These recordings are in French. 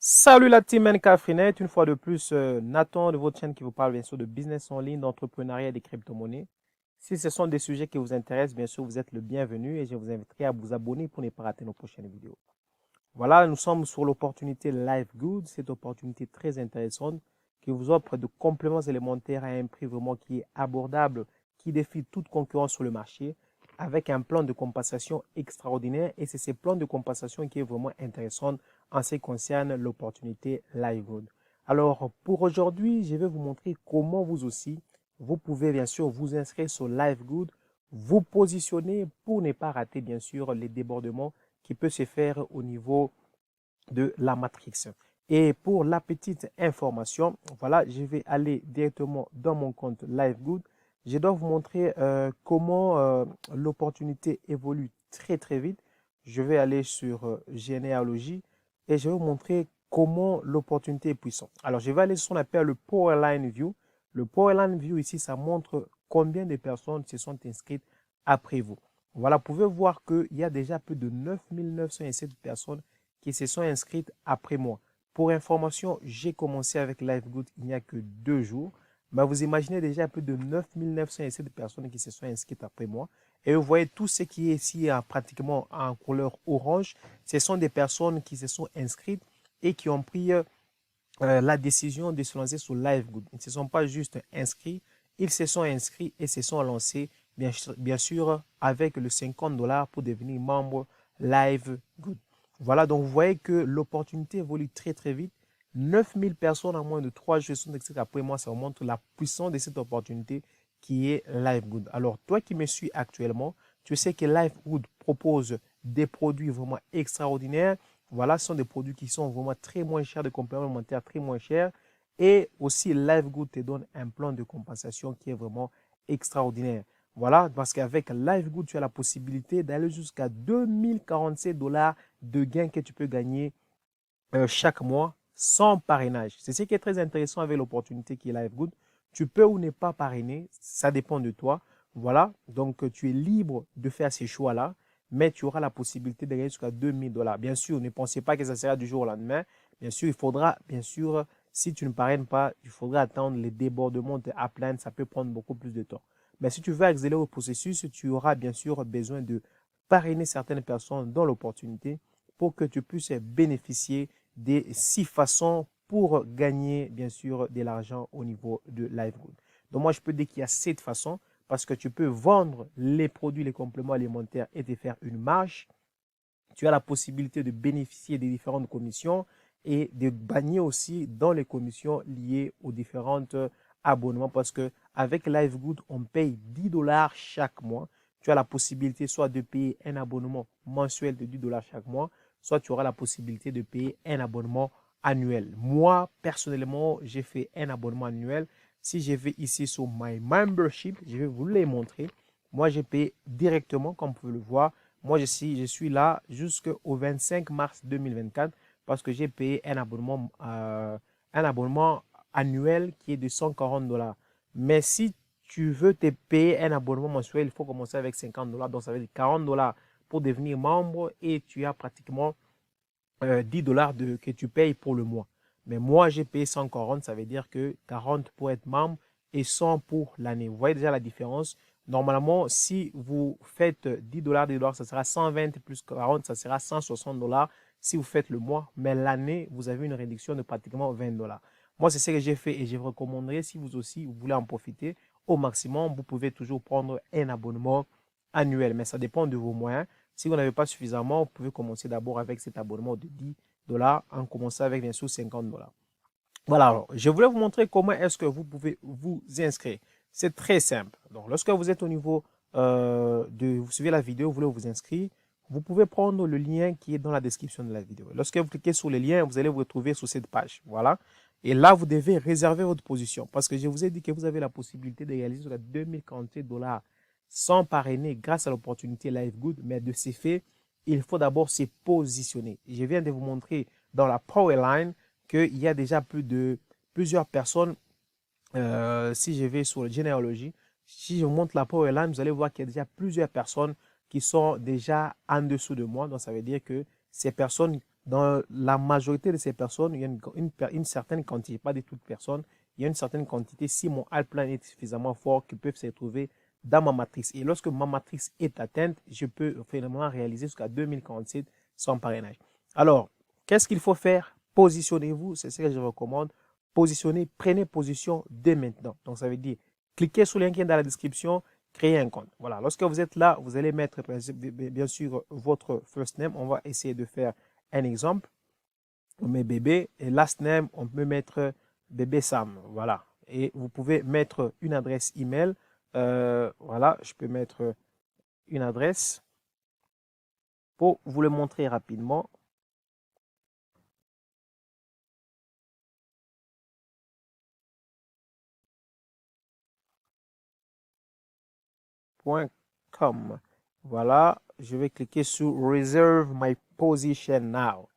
Salut la team NK une fois de plus, Nathan de votre chaîne qui vous parle bien sûr de business en ligne, d'entrepreneuriat et des crypto-monnaies. Si ce sont des sujets qui vous intéressent, bien sûr, vous êtes le bienvenu et je vous inviterai à vous abonner pour ne pas rater nos prochaines vidéos. Voilà, nous sommes sur l'opportunité Live Good, cette opportunité très intéressante qui vous offre de compléments élémentaires à un prix vraiment qui est abordable, qui défie toute concurrence sur le marché, avec un plan de compensation extraordinaire. Et c'est ce plan de compensation qui est vraiment intéressant en ce qui concerne l'opportunité Live Good. Alors, pour aujourd'hui, je vais vous montrer comment vous aussi, vous pouvez bien sûr vous inscrire sur Live Good, vous positionner pour ne pas rater bien sûr les débordements qui peut se faire au niveau de la matrix. Et pour la petite information, voilà, je vais aller directement dans mon compte LiveGood. Je dois vous montrer comment l'opportunité évolue très très vite. Je vais aller sur généalogie et je vais vous montrer comment l'opportunité est puissante. Alors, je vais aller sur ce qu'on appelle le Powerline View. Le Powerline View ici, ça montre combien de personnes se sont inscrites après vous. Voilà, vous pouvez voir qu'il y a déjà plus de 9 907 personnes qui se sont inscrites après moi. Pour information, j'ai commencé avec LiveGood il n'y a que 2 jours. Mais vous imaginez déjà plus de 9 907 personnes qui se sont inscrites après moi. Et vous voyez tout ce qui est ici pratiquement en couleur orange. Ce sont des personnes qui se sont inscrites et qui ont pris la décision de se lancer sur LiveGood. Ils ne se sont pas juste inscrits, ils se sont inscrits et se sont lancés, bien sûr avec le 50 $ pour devenir membre LiveGood. Voilà, donc vous voyez que l'opportunité évolue très très vite. 9000 personnes en moins de 3 jours sont inscrites après moi. Ça vous montre la puissance de cette opportunité qui est LiveGood. Alors, toi qui me suis actuellement, tu sais que LiveGood propose des produits vraiment extraordinaires. Voilà, ce sont des produits qui sont vraiment très moins chers, des compléments alimentaires très moins chers. Et aussi, LiveGood te donne un plan de compensation qui est vraiment extraordinaire. Voilà, parce qu'avec LiveGood, tu as la possibilité d'aller jusqu'à 2047 $ de gains que tu peux gagner chaque mois sans parrainage. C'est ce qui est très intéressant avec l'opportunité qui est LiveGood. Tu peux ou ne pas parrainer, ça dépend de toi. Voilà, donc tu es libre de faire ces choix-là, mais tu auras la possibilité de gagner jusqu'à 2000 $. Bien sûr, ne pensez pas que ça sera du jour au lendemain. Bien sûr, il faudra, bien sûr, si tu ne parraines pas, il faudra attendre les débordements de Upline. Ça peut prendre beaucoup plus de temps. Mais si tu veux accélérer au processus, tu auras bien sûr besoin de parrainer certaines personnes dans l'opportunité pour que tu puisses bénéficier des 6 façons pour gagner, bien sûr, de l'argent au niveau de LiveGood. Donc, moi, je peux dire qu'il y a 7 façons parce que tu peux vendre les produits, les compléments alimentaires et te faire une marge. Tu as la possibilité de bénéficier des différentes commissions et de gagner aussi dans les commissions liées aux différentes abonnements parce que avec LiveGood, on paye 10 $ chaque mois. Tu as la possibilité soit de payer un abonnement mensuel de 10 $ chaque mois, soit tu auras la possibilité de payer un abonnement annuel. Moi, personnellement, j'ai fait un abonnement annuel. Si je vais ici sur My Membership, je vais vous les montrer. Moi, j'ai payé directement, comme vous pouvez le voir. Moi, je suis là jusqu'au 25 mars 2024 parce que j'ai payé un abonnement annuel qui est de 140 $. Mais si tu veux te payer un abonnement mensuel, il faut commencer avec 50 $. Donc, ça veut dire 40 $ pour devenir membre et tu as pratiquement 10 $ que tu payes pour le mois. Mais moi, j'ai payé 140, ça veut dire que 40 pour être membre et 100 pour l'année. Vous voyez déjà la différence. Normalement, si vous faites 10 $, 10 $, ça sera 120 plus 40, ça sera 160 $ si vous faites le mois. Mais l'année, vous avez une réduction de pratiquement 20 $. Moi, c'est ce que j'ai fait et je vous recommanderais, si vous aussi, vous voulez en profiter au maximum, vous pouvez toujours prendre un abonnement annuel. Mais ça dépend de vos moyens. Si vous n'avez pas suffisamment, vous pouvez commencer d'abord avec cet abonnement de 10 $ en commençant avec bien sûr 50 $. Voilà, alors, je voulais vous montrer comment est-ce que vous pouvez vous inscrire. C'est très simple. Donc, lorsque vous êtes au niveau vous suivez la vidéo, vous voulez vous inscrire, vous pouvez prendre le lien qui est dans la description de la vidéo. Lorsque vous cliquez sur le lien, vous allez vous retrouver sur cette page. Voilà. Et là, vous devez réserver votre position parce que je vous ai dit que vous avez la possibilité de réaliser jusqu'à 2047 $ sans parrainer grâce à l'opportunité LiveGood. Mais de ces faits, il faut d'abord se positionner. Je viens de vous montrer dans la Powerline qu'il y a déjà plusieurs personnes. Si je vais sur le généalogie, si je monte la Powerline, vous allez voir qu'il y a déjà plusieurs personnes qui sont déjà en dessous de moi. Donc, ça veut dire que ces personnes dans la majorité de ces personnes, il y a une certaine quantité, pas de toutes personnes, il y a une certaine quantité, si mon alpline est suffisamment fort, qu'ils peuvent se retrouver dans ma matrice. Et lorsque ma matrice est atteinte, je peux finalement réaliser jusqu'à 2047 sans parrainage. Alors, qu'est-ce qu'il faut faire? Positionnez-vous, c'est ce que je recommande. Positionnez, prenez position dès maintenant. Donc, ça veut dire, cliquez sur le lien qui est dans la description, créer un compte. Voilà, lorsque vous êtes là, vous allez mettre bien sûr votre first name. On va essayer de faire un exemple. On met bébé et last name, on peut mettre bébé Sam. Voilà. Et vous pouvez mettre une adresse email. Voilà, je peux mettre une adresse pour vous le montrer rapidement. .com. Voilà, je vais cliquer sur Reserve my position now.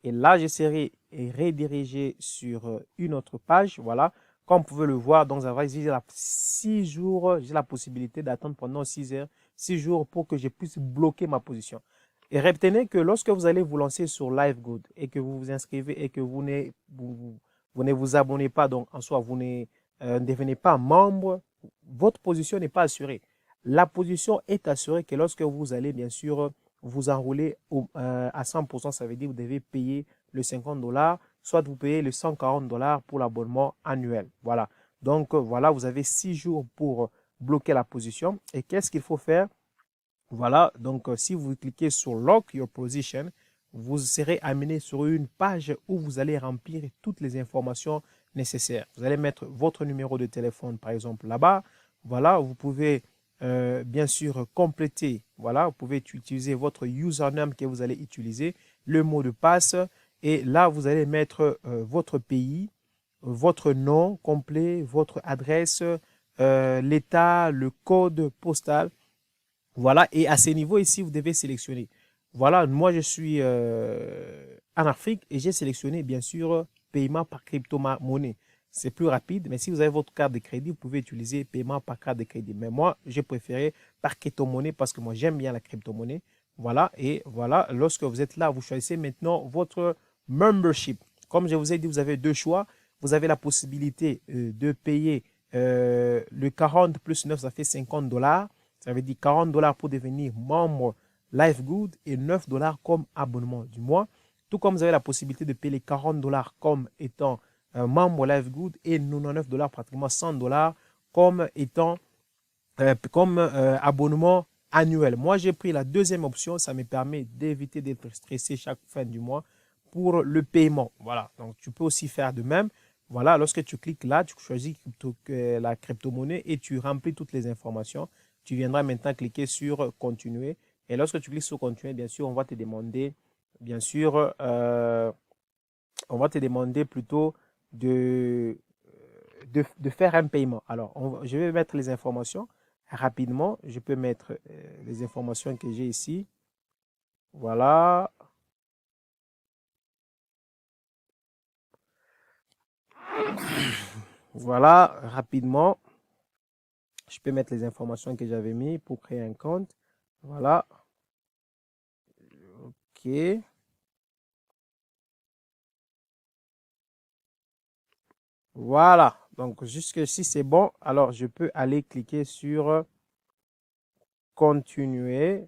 Et là, je serai redirigé sur une autre page. Voilà, comme vous pouvez le voir, donc j'ai 6 jours, j'ai la possibilité d'attendre pendant 6 heures, 6 jours pour que je puisse bloquer ma position. Et retenez que lorsque vous allez vous lancer sur LiveGood et que vous vous inscrivez et que vous ne vous abonnez pas, donc en soi, vous ne devenez pas membre, votre position n'est pas assurée. La position est assurée que lorsque vous allez bien sûr vous enrouler à 100%, ça veut dire que vous devez payer le 50 $, soit vous payez le 140 $ pour l'abonnement annuel. Voilà. Donc voilà, vous avez 6 jours pour bloquer la position. Et qu'est-ce qu'il faut faire? Voilà, donc si vous cliquez sur Lock Your Position, vous serez amené sur une page où vous allez remplir toutes les informations nécessaires. Vous allez mettre votre numéro de téléphone, par exemple, là-bas. Voilà, vous pouvez bien sûr compléter. Voilà, vous pouvez utiliser votre username que vous allez utiliser, le mot de passe. Et là, vous allez mettre votre pays, votre nom complet, votre adresse, l'état, le code postal. Voilà, et à ce niveau ici, vous devez sélectionner. Voilà, moi je suis en Afrique et j'ai sélectionné bien sûr paiement par crypto-monnaie. C'est plus rapide, mais si vous avez votre carte de crédit, vous pouvez utiliser paiement par carte de crédit. Mais moi, j'ai préféré par crypto-monnaie parce que moi j'aime bien la crypto-monnaie. Voilà, et voilà, lorsque vous êtes là, vous choisissez maintenant votre membership. Comme je vous ai dit, vous avez deux choix. Vous avez la possibilité de payer le 40 plus 9, ça fait 50 $. Ça veut dire 40 $ pour devenir membre LiveGood et 9 $ comme abonnement du mois. Tout comme vous avez la possibilité de payer les 40 $ comme étant membre LiveGood et 99 $, pratiquement 100 $ comme étant abonnement annuel. Moi, j'ai pris la deuxième option. Ça me permet d'éviter d'être stressé chaque fin du mois pour le paiement. Voilà. Donc, tu peux aussi faire de même. Voilà. Lorsque tu cliques là, tu choisis la crypto-monnaie et tu remplis toutes les informations. Tu viendras maintenant cliquer sur continuer. Et lorsque tu cliques sur continuer, bien sûr, on va te demander, bien sûr, on va te demander plutôt de faire un paiement. Alors, je vais mettre les informations rapidement. Je peux mettre les informations que j'ai ici. Voilà. Voilà, rapidement. Je peux mettre les informations que j'avais mis pour créer un compte. Voilà. OK. Voilà. Donc, jusque si c'est bon, alors je peux aller cliquer sur continuer.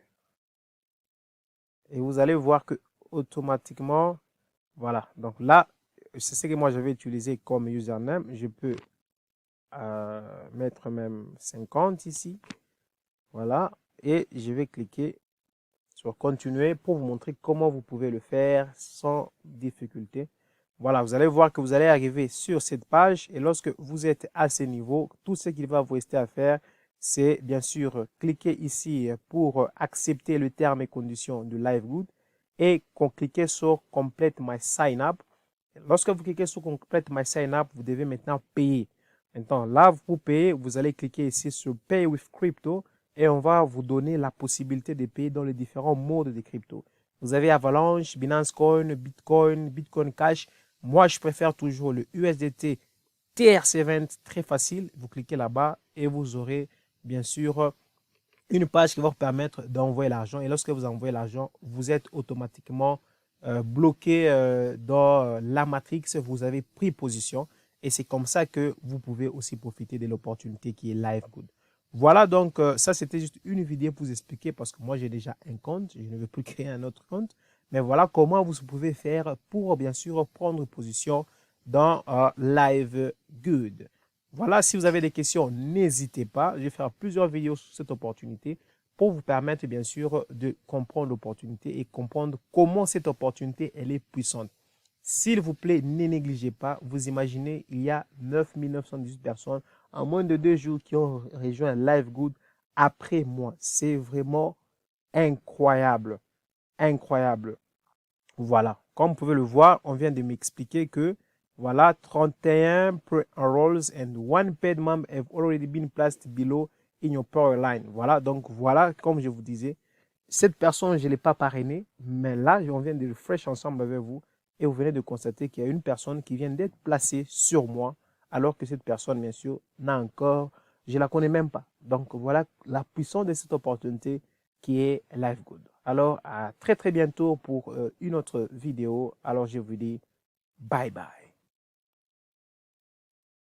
Et vous allez voir que automatiquement, voilà. Donc là, c'est ce que moi je vais utiliser comme username. Je peux mettre même 50 ici. Voilà. Et je vais cliquer sur continuer pour vous montrer comment vous pouvez le faire sans difficulté. Voilà, vous allez voir que vous allez arriver sur cette page et lorsque vous êtes à ce niveau, tout ce qu'il va vous rester à faire, c'est bien sûr cliquer ici pour accepter le terme et conditions de LiveGood et cliquer sur Complete My Sign Up. Lorsque vous cliquez sur Complete My Sign Up, vous devez maintenant payer. Maintenant, là, vous payez, vous allez cliquer ici sur Pay with Crypto et on va vous donner la possibilité de payer dans les différents modes de crypto. Vous avez Avalanche, Binance Coin, Bitcoin, Bitcoin Cash. Moi, je préfère toujours le USDT TRC20, très facile. Vous cliquez là-bas et vous aurez bien sûr une page qui va vous permettre d'envoyer l'argent. Et lorsque vous envoyez l'argent, vous êtes automatiquement bloqué dans la matrix, vous avez pris position et c'est comme ça que vous pouvez aussi profiter de l'opportunité qui est Live Good. Voilà, donc ça c'était juste une vidéo pour vous expliquer parce que moi j'ai déjà un compte, je ne veux plus créer un autre compte. Mais voilà comment vous pouvez faire pour bien sûr prendre position dans Live Good. Voilà, si vous avez des questions, n'hésitez pas. Je vais faire plusieurs vidéos sur cette opportunité pour vous permettre bien sûr de comprendre l'opportunité et comprendre comment cette opportunité elle est puissante. S'il vous plaît, ne négligez pas. Vous imaginez, il y a 9918 personnes en moins de 2 jours qui ont rejoint Live Good après moi. C'est vraiment incroyable. Incroyable. Voilà. Comme vous pouvez le voir, on vient de m'expliquer que voilà, 31 pre-enrolls and one paid member have already been placed below in your power line. Voilà, donc voilà, comme je vous disais, cette personne, je ne l'ai pas parrainée, mais là, on vient de refresh ensemble avec vous et vous venez de constater qu'il y a une personne qui vient d'être placée sur moi, alors que cette personne, bien sûr, n'a encore, je ne la connais même pas. Donc voilà la puissance de cette opportunité qui est Live Good. Alors, à très très bientôt pour une autre vidéo. Alors, je vous dis bye bye.